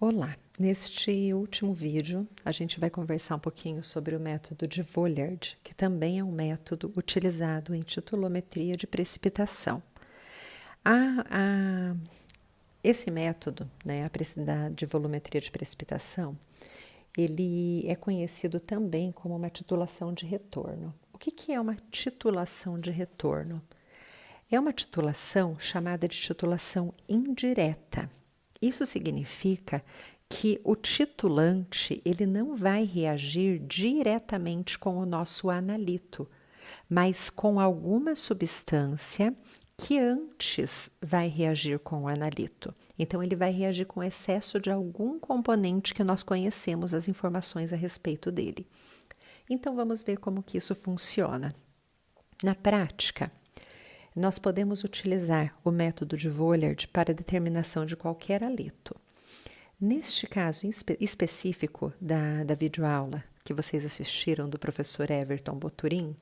Olá! Neste último vídeo, a gente vai conversar um pouquinho sobre o método de Vollard, que também é um método utilizado em titulometria de precipitação. Esse método, né, de volumetria de precipitação, ele é conhecido também como uma titulação de retorno. O que é uma titulação de retorno? É uma titulação chamada de titulação indireta. Isso significa que o titulante ele não vai reagir diretamente com o nosso analito, mas com alguma substância que antes vai reagir com o analito. Então, ele vai reagir com excesso de algum componente que nós conhecemos as informações a respeito dele. Então, vamos ver como que isso funciona. Na prática, nós podemos utilizar o método de Vollard para a determinação de qualquer haleto. Neste caso específico da videoaula que vocês assistiram do professor Everton Boturin,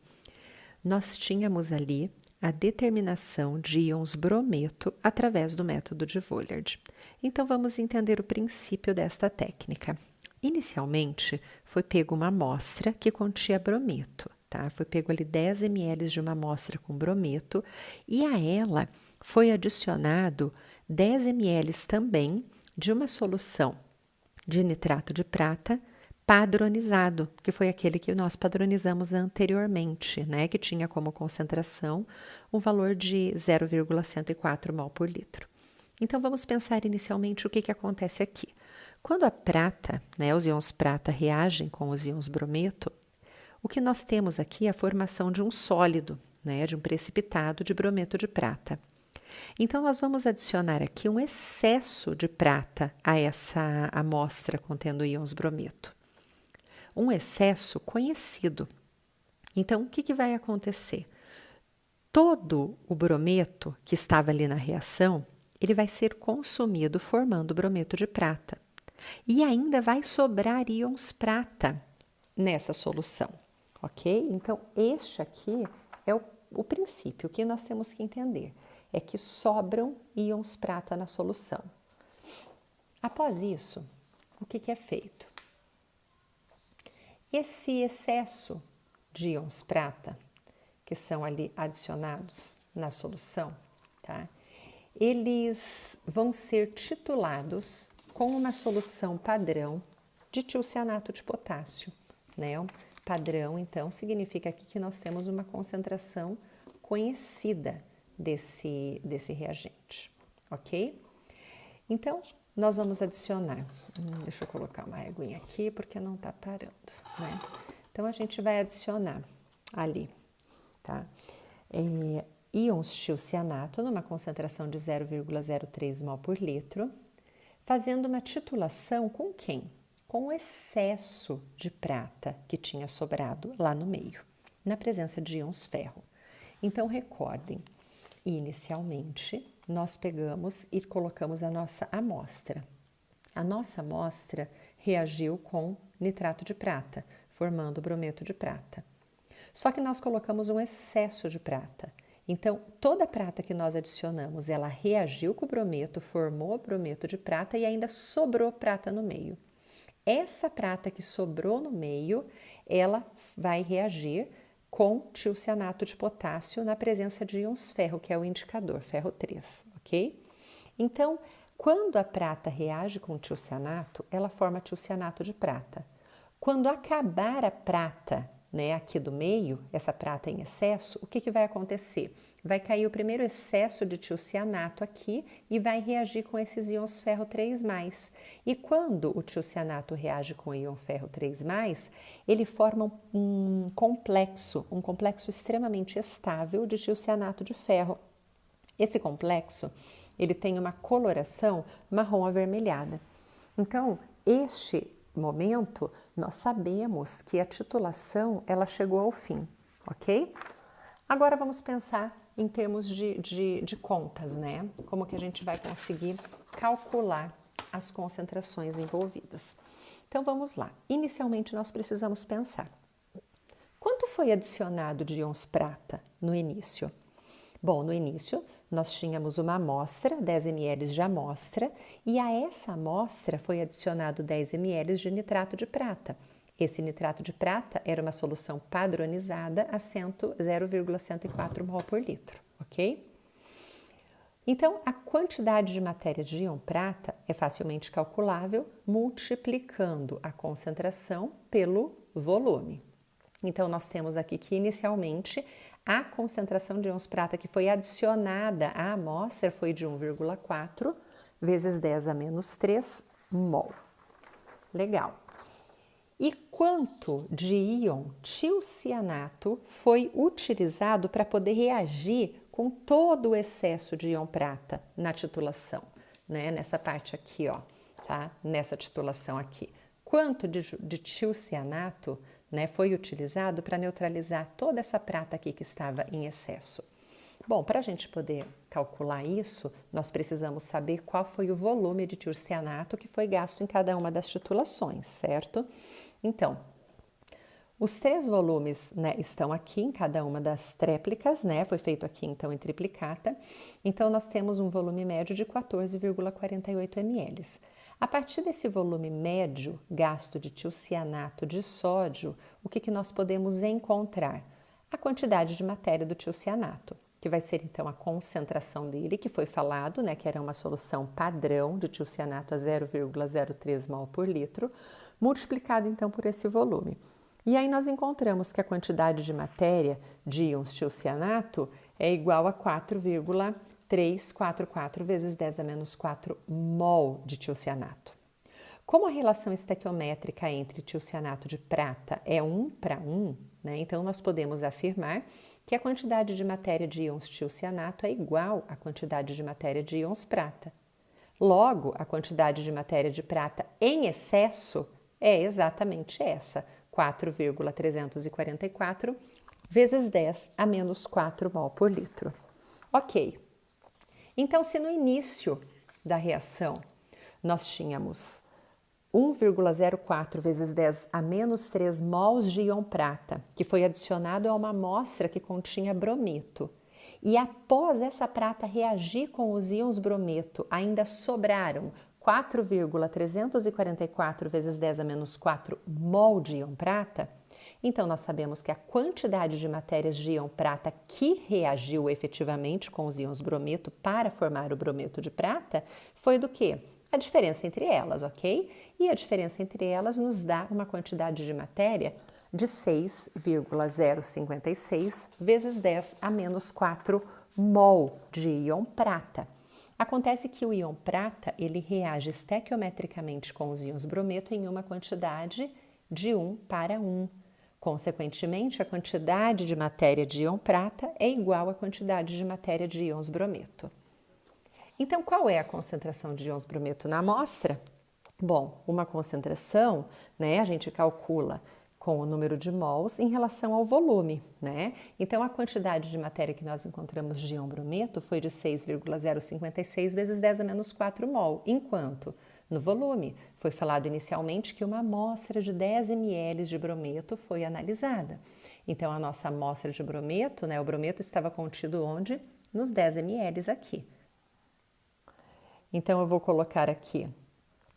nós tínhamos ali a determinação de íons brometo através do método de Vollard. Então, vamos entender o princípio desta técnica. Inicialmente, foi pego uma amostra que continha brometo, tá? Foi pego ali 10 ml de uma amostra com brometo e a ela foi adicionado 10 ml também de uma solução de nitrato de prata padronizado, que foi aquele que nós padronizamos anteriormente, né, que tinha como concentração um valor de 0,104 mol por litro. Então, vamos pensar inicialmente o que acontece aqui. Quando a prata, né, os íons prata reagem com os íons brometo, o que nós temos aqui é a formação de um sólido, né, de um precipitado de brometo de prata. Então, nós vamos adicionar aqui um excesso de prata a essa amostra contendo íons brometo. Um excesso conhecido. Então, o que vai acontecer? Todo o brometo que estava ali na reação, ele vai ser consumido formando brometo de prata. E ainda vai sobrar íons prata nessa solução, ok? Então, este aqui é o princípio. O que nós temos que entender é que sobram íons prata na solução. Após isso, o que é feito? Esse excesso de íons prata, que são ali adicionados na solução, tá? Eles vão ser titulados com uma solução padrão de tiocianato de potássio, né? Padrão, então, significa aqui que nós temos uma concentração conhecida desse reagente, ok? Então, nós vamos adicionar, deixa eu colocar uma aguinha aqui porque não tá parando, né? Então, a gente vai adicionar ali, tá? Íons tiocianato numa concentração de 0,03 mol por litro, fazendo uma titulação com quem? Com o excesso de prata que tinha sobrado lá no meio, na presença de íons ferro. Então, recordem, inicialmente, nós pegamos e colocamos a nossa amostra. A nossa amostra reagiu com nitrato de prata, formando brometo de prata. Só que nós colocamos um excesso de prata. Então, toda a prata que nós adicionamos, ela reagiu com o brometo, formou brometo de prata e ainda sobrou prata no meio. Essa prata que sobrou no meio, ela vai reagir com tiocianato de potássio na presença de íons ferro, que é o indicador, ferro 3, ok? Então, quando a prata reage com o tiocianato, ela forma tiocianato de prata. Quando acabar a prata, né, aqui do meio, essa prata em excesso, o que vai acontecer? Vai cair o primeiro excesso de tiocianato aqui e vai reagir com esses íons ferro 3+. E quando o tiocianato reage com o íon ferro 3+, ele forma um complexo extremamente estável de tiocianato de ferro. Esse complexo, ele tem uma coloração marrom avermelhada. Então, este momento, nós sabemos que a titulação, ela chegou ao fim, ok? Agora, vamos pensar em termos de contas, né? Como que a gente vai conseguir calcular as concentrações envolvidas. Então, vamos lá. Inicialmente, nós precisamos pensar. Quanto foi adicionado de íons prata no início? Bom, no início, nós tínhamos uma amostra, 10 ml de amostra, e a essa amostra foi adicionado 10 ml de nitrato de prata. Esse nitrato de prata era uma solução padronizada a 0,104 mol por litro, ok? Então, a quantidade de matéria de íon prata é facilmente calculável multiplicando a concentração pelo volume. Então, nós temos aqui que, inicialmente, a concentração de íons prata que foi adicionada à amostra foi de 1,4 vezes 10 a menos 3 mol. Legal. E quanto de íon tiocianato foi utilizado para poder reagir com todo o excesso de íon prata na titulação, né? Nessa parte aqui, ó, tá? Nessa titulação aqui. Quanto de tiocianato, né, foi utilizado para neutralizar toda essa prata aqui que estava em excesso? Bom, para a gente poder calcular isso, nós precisamos saber qual foi o volume de tiocianato que foi gasto em cada uma das titulações, certo? Então, os 3 volumes, né, estão aqui em cada uma das tréplicas, né? Foi feito aqui então em triplicata. Então, nós temos um volume médio de 14,48 ml. A partir desse volume médio gasto de tiocianato de sódio, o que nós podemos encontrar? A quantidade de matéria do tiocianato, que vai ser então a concentração dele, que foi falado, né, que era uma solução padrão de tiocianato a 0,03 mol por litro, multiplicado então por esse volume. E aí nós encontramos que a quantidade de matéria de íons tiocianato é igual a 4,344 vezes 10 a menos 4 mol de tiocianato. Como a relação estequiométrica entre tiocianato de prata é 1 para 1, né, então nós podemos afirmar que a quantidade de matéria de íons tiocianato é igual à quantidade de matéria de íons prata. Logo, a quantidade de matéria de prata em excesso é exatamente essa, 4,344 vezes 10 a menos 4 mol por litro. Ok. Então, se no início da reação nós tínhamos 1,04 vezes 10 a menos 3 mols de íon prata, que foi adicionado a uma amostra que continha brometo, e após essa prata reagir com os íons brometo, ainda sobraram 4,344 vezes 10 a menos 4 mol de íon prata, então nós sabemos que a quantidade de matérias de íon prata que reagiu efetivamente com os íons brometo para formar o brometo de prata foi do quê? A diferença entre elas, ok? E a diferença entre elas nos dá uma quantidade de matéria de 6,056 vezes 10 a menos 4 mol de íon prata. Acontece que o íon prata, ele reage estequiometricamente com os íons brometo em uma quantidade de 1 para 1. Consequentemente, a quantidade de matéria de íon prata é igual à quantidade de matéria de íons brometo. Então, qual é a concentração de íons brometo na amostra? Bom, uma concentração, né, a gente calcula com o número de mols em relação ao volume, né? Então, a quantidade de matéria que nós encontramos de íon brometo foi de 6,056 vezes 10 a menos 4 mol, enquanto no volume foi falado inicialmente que uma amostra de 10 ml de brometo foi analisada. Então, a nossa amostra de brometo, né, o brometo estava contido onde? Nos 10 ml aqui. Então, eu vou colocar aqui,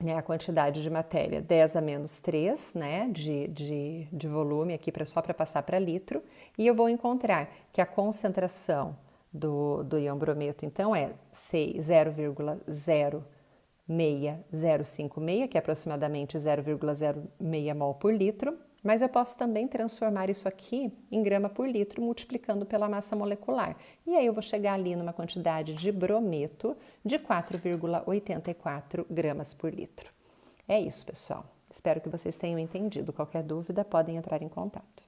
né, a quantidade de matéria 10 a menos 3, né, de volume aqui só para passar para litro, e eu vou encontrar que a concentração do íon brometo, então, é 0,06056, que é aproximadamente 0,06 mol por litro, mas eu posso também transformar isso aqui em grama por litro, multiplicando pela massa molecular. E aí eu vou chegar ali numa quantidade de brometo de 4,84 gramas por litro. É isso, pessoal. Espero que vocês tenham entendido. Qualquer dúvida, podem entrar em contato.